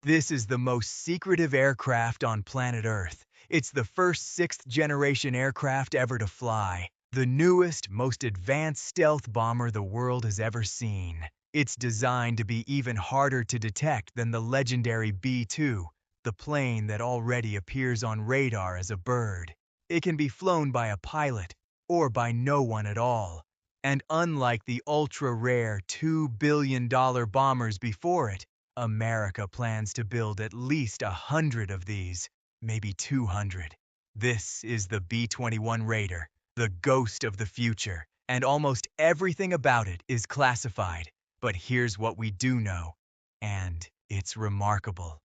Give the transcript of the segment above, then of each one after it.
This is the most secretive aircraft on planet Earth. It's the first sixth-generation aircraft ever to fly, the newest, most advanced stealth bomber the world has ever seen. It's designed to be even harder to detect than the legendary B-2, the plane that already appears on radar as a bird. It can be flown by a pilot, or by no one at all. And unlike the ultra-rare $2 billion bombers before it, America plans to build at least 100 of these, maybe 200. This is the B-21 Raider, the ghost of the future, and almost everything about it is classified. But here's what we do know, and it's remarkable.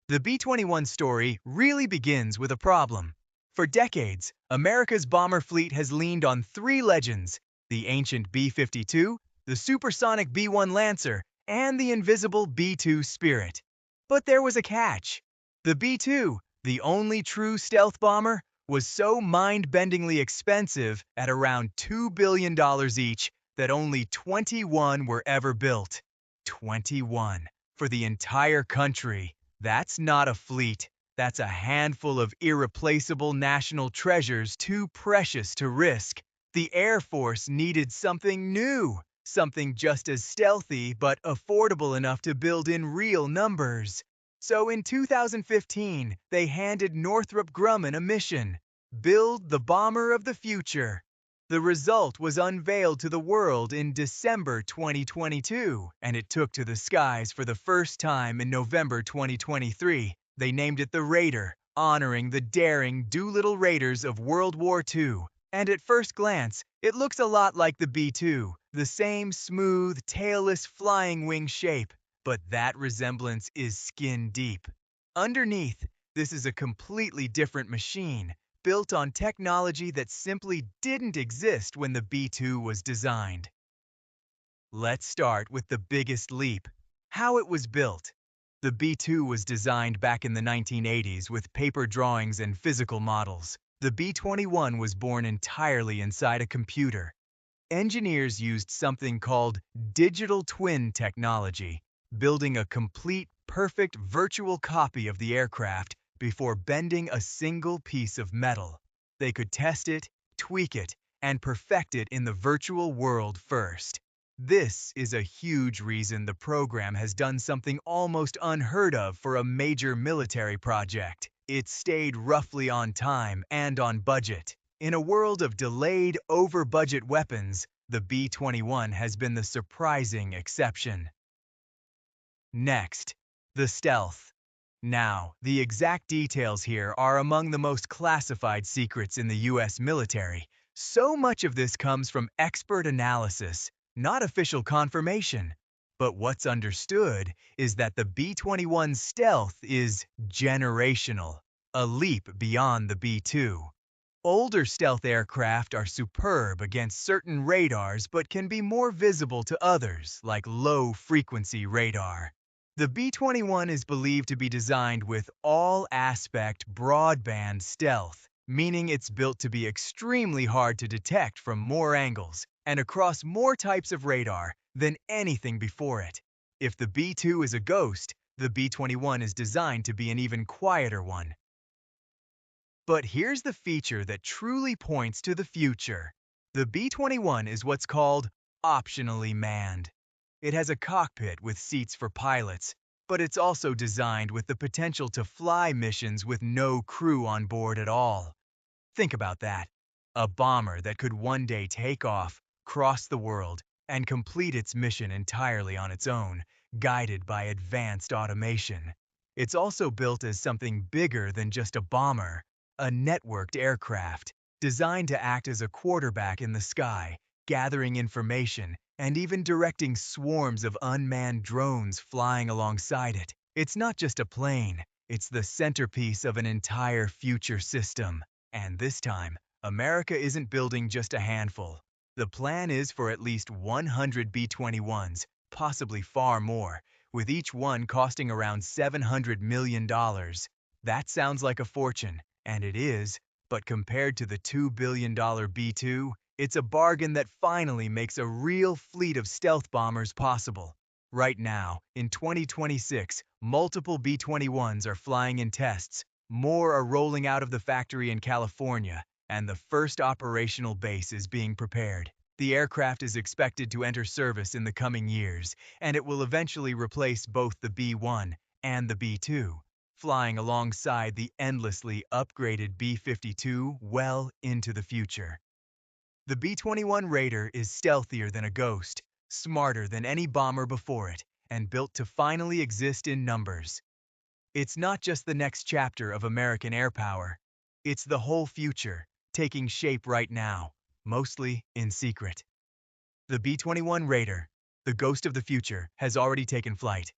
The B-21 story really begins with a problem. For decades, America's bomber fleet has leaned on three legends: the ancient B-52, the supersonic B-1 Lancer, and the invisible B-2 Spirit. But there was a catch. The B-2, the only true stealth bomber, was so mind-bendingly expensive at around $2 billion each that only 21 were ever built. 21 for the entire country. That's not a fleet. That's a handful of irreplaceable national treasures too precious to risk. The Air Force needed something new. Something just as stealthy but affordable enough to build in real numbers. So in 2015, they handed Northrop Grumman a mission: build the bomber of the future. The result was unveiled to the world in December 2022, and it took to the skies for the first time in November 2023. They named it the Raider, honoring the daring Doolittle Raiders of World War II. And at first glance, it looks a lot like the B-2, the same smooth, tailless flying wing shape, but that resemblance is skin deep. Underneath, this is a completely different machine, built on technology that simply didn't exist when the B-2 was designed. Let's start with the biggest leap: how it was built. The B-2 was designed back in the 1980s with paper drawings and physical models. The B-21 was born entirely inside a computer. Engineers used something called digital twin technology, building a complete, perfect virtual copy of the aircraft before bending a single piece of metal. They could test it, tweak it, and perfect it in the virtual world first. This is a huge reason the program has done something almost unheard of for a major military project. It stayed roughly on time and on budget. In a world of delayed, over-budget weapons, the B-21 has been the surprising exception. Next, the stealth. Now, the exact details here are among the most classified secrets in the US military. So much of this comes from expert analysis, not official confirmation. But what's understood is that the B-21's stealth is generational, a leap beyond the B-2. Older stealth aircraft are superb against certain radars but can be more visible to others, like low-frequency radar. The B-21 is believed to be designed with all-aspect broadband stealth, meaning it's built to be extremely hard to detect from more angles and across more types of radar than anything before it. If the B-2 is a ghost, the B-21 is designed to be an even quieter one. But here's the feature that truly points to the future. The B-21 is what's called optionally manned. It has a cockpit with seats for pilots, but it's also designed with the potential to fly missions with no crew on board at all. Think about that. A bomber that could one day take off, cross the world, and complete its mission entirely on its own, guided by advanced automation. It's also built as something bigger than just a bomber, a networked aircraft, designed to act as a quarterback in the sky, gathering information, and even directing swarms of unmanned drones flying alongside it. It's not just a plane, it's the centerpiece of an entire future system. And this time, America isn't building just a handful. The plan is for at least 100 B-21s, possibly far more, with each one costing around $700 million. That sounds like a fortune, and it is, but compared to the $2 billion B-2, it's a bargain that finally makes a real fleet of stealth bombers possible. Right now, in 2026, multiple B-21s are flying in tests, more are rolling out of the factory in California, and the first operational base is being prepared. The aircraft is expected to enter service in the coming years, and it will eventually replace both the B-1 and the B-2, flying alongside the endlessly upgraded B-52 well into the future. The B-21 Raider is stealthier than a ghost, smarter than any bomber before it, and built to finally exist in numbers. It's not just the next chapter of American air power. It's the whole future, taking shape right now, mostly in secret. The B-21 Raider, the ghost of the future, has already taken flight.